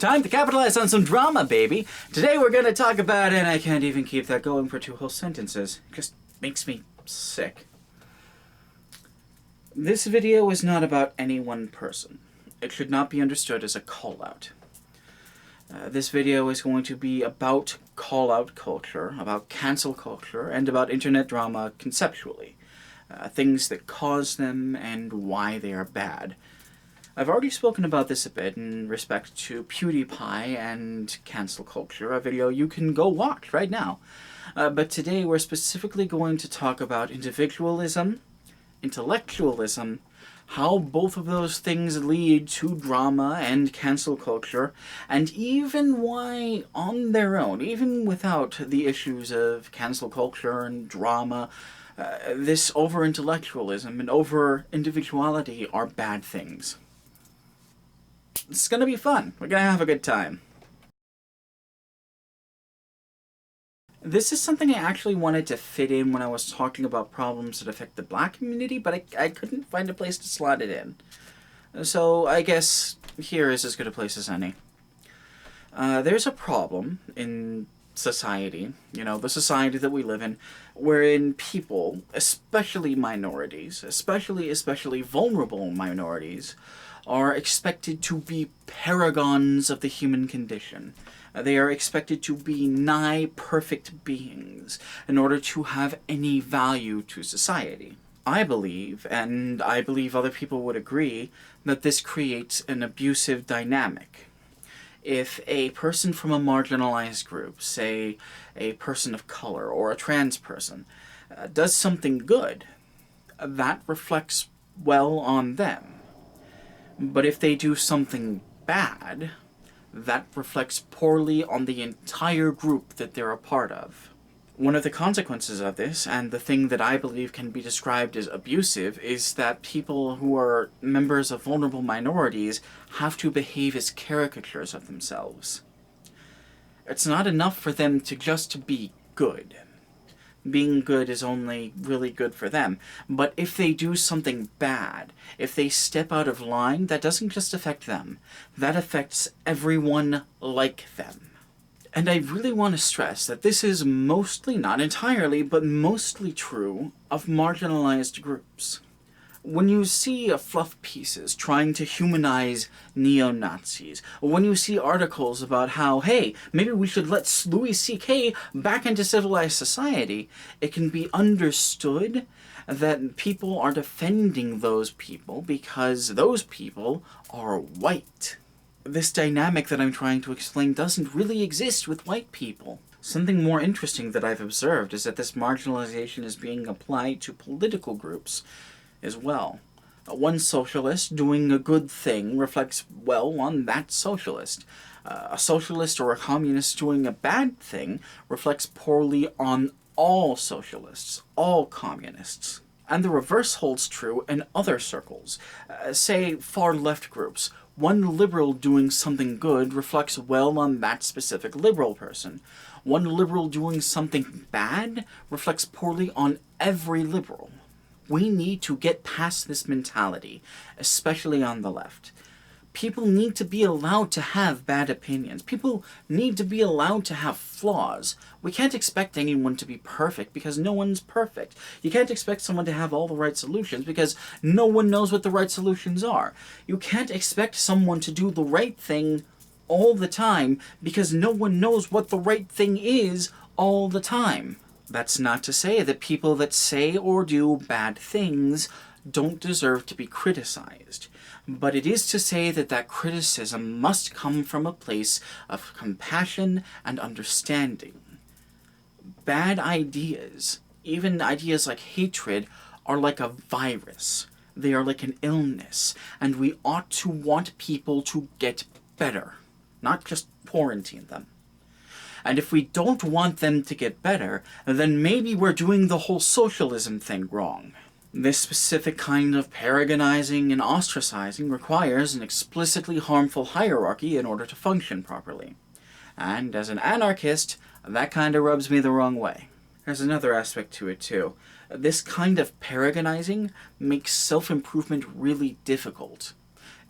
Time to capitalize on some drama, baby! Today we're gonna talk about, and I can't even keep that going for 2 whole sentences. It just makes me sick. This video is not about any one person. It should not be understood as a call-out. This video is going to be about call-out culture, about cancel culture, and about internet drama conceptually. Things that cause them and why they are bad. I've already spoken about this a bit in respect to PewDiePie and cancel culture, a video you can go watch right now. But today we're specifically going to talk about individualism, intellectualism, how both of those things lead to drama and cancel culture, and even why on their own, even without the issues of cancel culture and drama, this over-intellectualism and over-individuality are bad things. It's gonna be fun. We're gonna have a good time. This is something I actually wanted to fit in when I was talking about problems that affect the Black community, but I couldn't find a place to slot it in. So I guess here is as good a place as any. There's a problem in society, the society that we live in, wherein people, especially minorities, especially vulnerable minorities, are expected to be paragons of the human condition. They are expected to be nigh perfect beings in order to have any value to society. I believe, and I believe other people would agree, that this creates an abusive dynamic. If a person from a marginalized group, say a person of color or a trans person, does something good, that reflects well on them. But if they do something bad, that reflects poorly on the entire group that they're a part of. One of the consequences of this, and the thing that I believe can be described as abusive, is that people who are members of vulnerable minorities have to behave as caricatures of themselves. It's not enough for them to just be good. Being good is only really good for them. But if they do something bad, if they step out of line, that doesn't just affect them. That affects everyone like them. And I really want to stress that this is mostly, not entirely, but mostly true of marginalized groups. When you see fluff pieces trying to humanize neo-Nazis, or when you see articles about how, hey, maybe we should let Louis C.K. back into civilized society, it can be understood that people are defending those people because those people are white. This dynamic that I'm trying to explain doesn't really exist with white people. Something more interesting that I've observed is that this marginalization is being applied to political groups as well. One socialist doing a good thing reflects well on that socialist. A socialist or a communist doing a bad thing reflects poorly on all socialists, all communists. And the reverse holds true in other circles. Say far-left groups. One liberal doing something good reflects well on that specific liberal person. One liberal doing something bad reflects poorly on every liberal. We need to get past this mentality, especially on the left. People need to be allowed to have bad opinions. People need to be allowed to have flaws. We can't expect anyone to be perfect because no one's perfect. You can't expect someone to have all the right solutions because no one knows what the right solutions are. You can't expect someone to do the right thing all the time because no one knows what the right thing is all the time. That's not to say that people that say or do bad things don't deserve to be criticized. But it is to say that that criticism must come from a place of compassion and understanding. Bad ideas, even ideas like hatred, are like a virus. They are like an illness, and we ought to want people to get better, not just quarantine them. And if we don't want them to get better, then maybe we're doing the whole socialism thing wrong. This specific kind of paragonizing and ostracizing requires an explicitly harmful hierarchy in order to function properly. And as an anarchist, that kinda rubs me the wrong way. There's another aspect to it too. This kind of paragonizing makes self-improvement really difficult.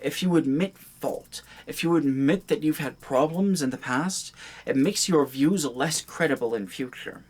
If you admit fault. If you admit that you've had problems in the past, it makes your views less credible in future.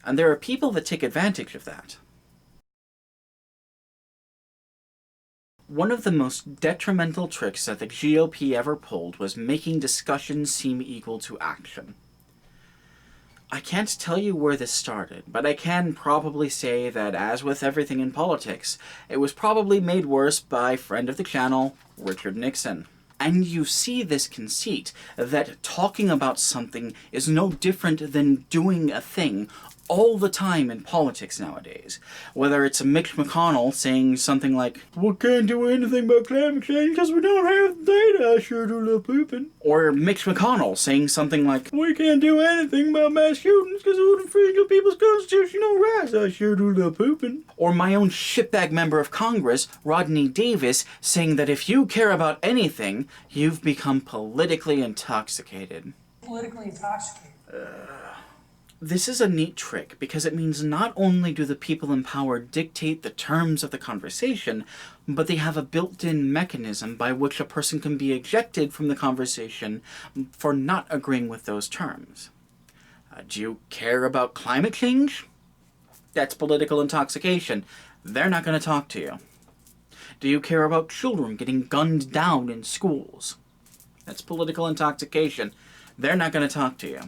And there are people that take advantage of that. One of the most detrimental tricks that the GOP ever pulled was making discussion seem equal to action. I can't tell you where this started, but I can probably say that, as with everything in politics, it was probably made worse by friend of the channel, Richard Nixon. And you see this conceit that talking about something is no different than doing a thing all the time in politics nowadays. Whether it's Mitch McConnell saying something like, "We can't do anything about climate change because we don't have data, I sure do love pooping." Or Mitch McConnell saying something like, "We can't do anything about mass shootings because it would infringe on people's constitutional rights, I sure do love pooping." Or my own shitbag member of Congress, Rodney Davis, saying that if you care about anything, you've become politically intoxicated. Politically intoxicated. This is a neat trick because it means not only do the people in power dictate the terms of the conversation, but they have a built-in mechanism by which a person can be ejected from the conversation for not agreeing with those terms. Do you care about climate change? That's political intoxication. They're not going to talk to you. Do you care about children getting gunned down in schools? That's political intoxication. They're not going to talk to you.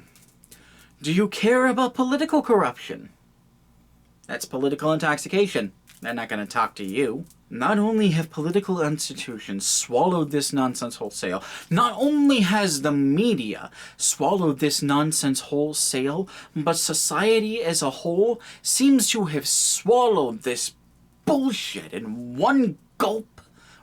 Do you care about political corruption? That's political intoxication. They're not going to talk to you. Not only have political institutions swallowed this nonsense wholesale, not only has the media swallowed this nonsense wholesale, but society as a whole seems to have swallowed this bullshit in one gulp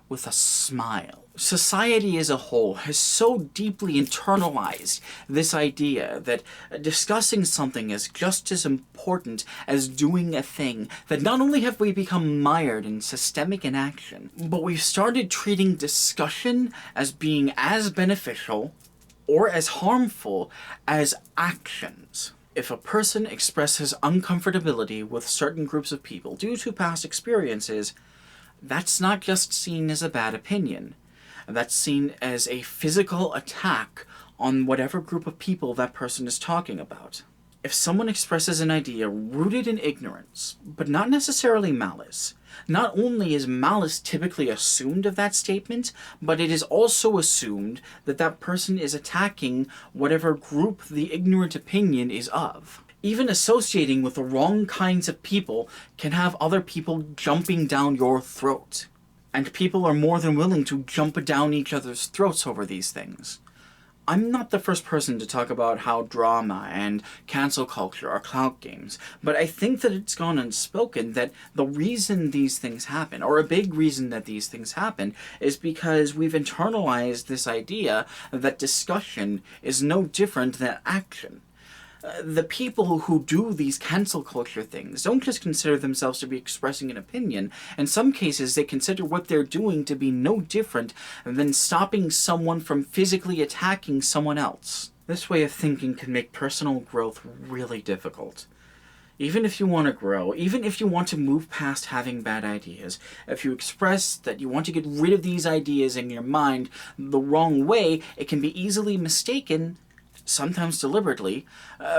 with a smile. Society as a whole has so deeply internalized this idea that discussing something is just as important as doing a thing, that not only have we become mired in systemic inaction, but we've started treating discussion as being as beneficial or as harmful as actions. If a person expresses uncomfortability with certain groups of people due to past experiences, that's not just seen as a bad opinion. That's seen as a physical attack on whatever group of people that person is talking about. If someone expresses an idea rooted in ignorance, but not necessarily malice, not only is malice typically assumed of that statement, but it is also assumed that that person is attacking whatever group the ignorant opinion is of. Even associating with the wrong kinds of people can have other people jumping down your throat. And people are more than willing to jump down each other's throats over these things. I'm not the first person to talk about how drama and cancel culture are clout games, but I think that it's gone unspoken that the reason these things happen, or a big reason that these things happen, is because we've internalized this idea that discussion is no different than action. The people who do these cancel culture things don't just consider themselves to be expressing an opinion. In some cases, they consider what they're doing to be no different than stopping someone from physically attacking someone else. This way of thinking can make personal growth really difficult. Even if you want to grow, even if you want to move past having bad ideas, if you express that you want to get rid of these ideas in your mind the wrong way, it can be easily mistaken, sometimes deliberately,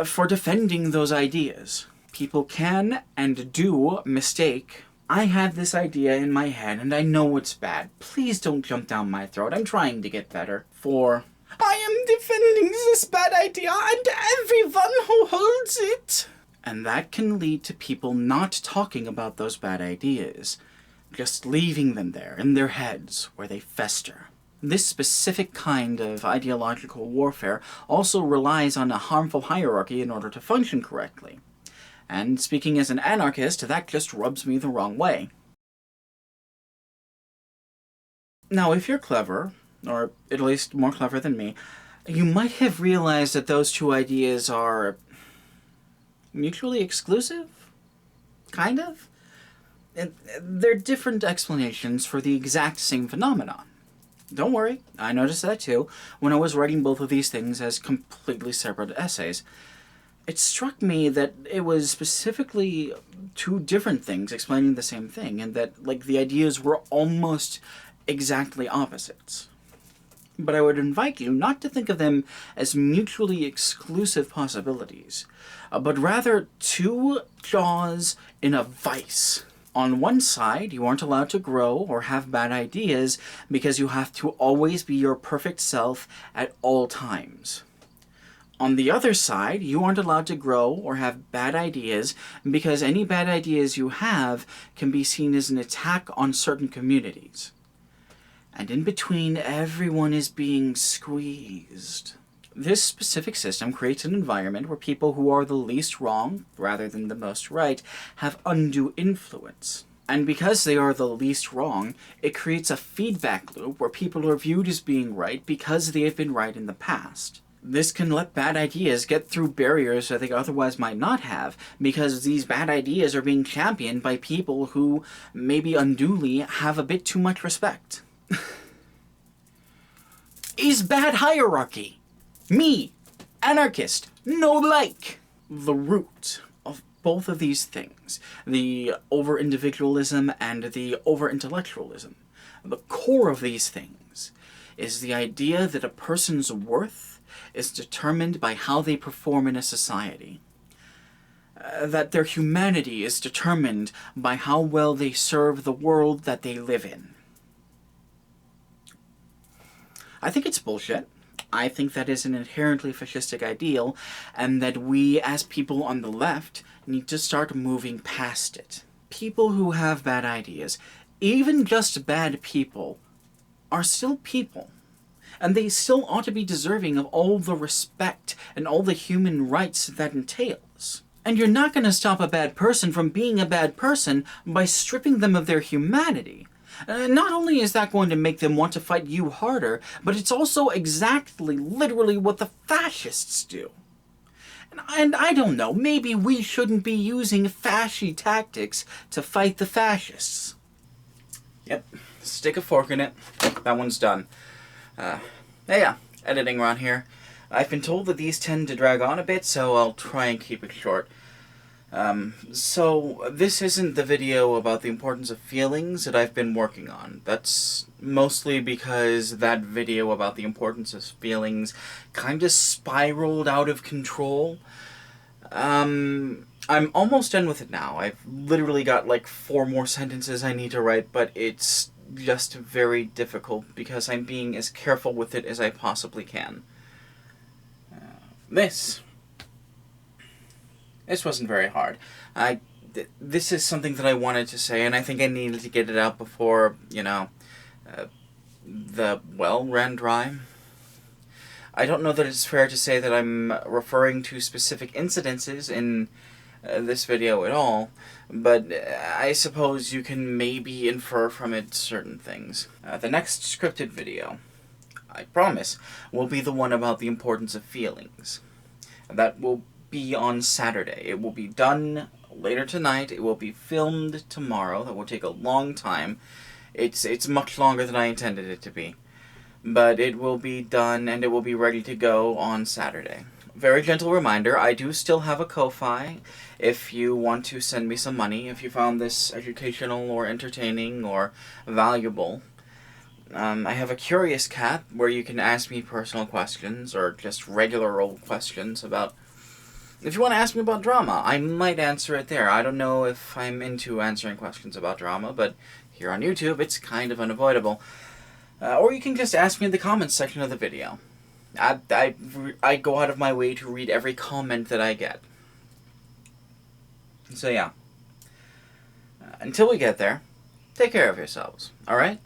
for defending those ideas. People can and do mistake. I had this idea in my head and I know it's bad. Please don't jump down my throat. I'm trying to get better. For I am defending this bad idea and everyone who holds it. And that can lead to people not talking about those bad ideas, just leaving them there in their heads where they fester. This specific kind of ideological warfare also relies on a harmful hierarchy in order to function correctly. And speaking as an anarchist, that just rubs me the wrong way. Now, if you're clever, or at least more clever than me, you might have realized that those two ideas are mutually exclusive? Kind of? They're different explanations for the exact same phenomenon. Don't worry, I noticed that too, when I was writing both of these things as completely separate essays. It struck me that it was specifically two different things explaining the same thing, and that, the ideas were almost exactly opposites. But I would invite you not to think of them as mutually exclusive possibilities, but rather two jaws in a vice. On one side, you aren't allowed to grow or have bad ideas because you have to always be your perfect self at all times. On the other side, you aren't allowed to grow or have bad ideas because any bad ideas you have can be seen as an attack on certain communities. And in between, everyone is being squeezed. This specific system creates an environment where people who are the least wrong, rather than the most right, have undue influence. And because they are the least wrong, it creates a feedback loop where people are viewed as being right because they have been right in the past. This can let bad ideas get through barriers that they otherwise might not have, because these bad ideas are being championed by people who maybe unduly have a bit too much respect. Is bad hierarchy. Me, anarchist, no like. The root of both of these things, the over-individualism and the over-intellectualism, the core of these things is the idea that a person's worth is determined by how they perform in a society. That their humanity is determined by how well they serve the world that they live in. I think it's bullshit. I think that is an inherently fascistic ideal, and that we, as people on the left, need to start moving past it. People who have bad ideas, even just bad people, are still people. And they still ought to be deserving of all the respect and all the human rights that entails. And you're not going to stop a bad person from being a bad person by stripping them of their humanity. Not only is that going to make them want to fight you harder, but it's also exactly, literally what the fascists do. And I don't know, maybe we shouldn't be using fasci tactics to fight the fascists. Yep, stick a fork in it. That one's done. Yeah, editing around here. I've been told that these tend to drag on a bit, so I'll try and keep it short. So this isn't the video about the importance of feelings that I've been working on. That's mostly because that video about the importance of feelings kind of spiraled out of control. I'm almost done with it now. I've literally got like 4 more sentences I need to write, but it's just very difficult because I'm being as careful with it as I possibly can. This wasn't very hard. This is something that I wanted to say, and I think I needed to get it out before, the well ran dry. I don't know that it's fair to say that I'm referring to specific incidences in this video at all, but I suppose you can maybe infer from it certain things. The next scripted video, I promise, will be the one about the importance of feelings. That will be on Saturday. It will be done later tonight. It will be filmed tomorrow. That will take a long time. It's much longer than I intended it to be. But it will be done and it will be ready to go on Saturday. Very gentle reminder, I do still have a Ko-Fi if you want to send me some money, if you found this educational or entertaining or valuable. I have a Curious Cat where you can ask me personal questions or just regular old questions about... If you want to ask me about drama, I might answer it there. I don't know if I'm into answering questions about drama, but here on YouTube it's kind of unavoidable. Or you can just ask me in the comments section of the video. I go out of my way to read every comment that I get. So yeah. Until we get there, take care of yourselves, alright?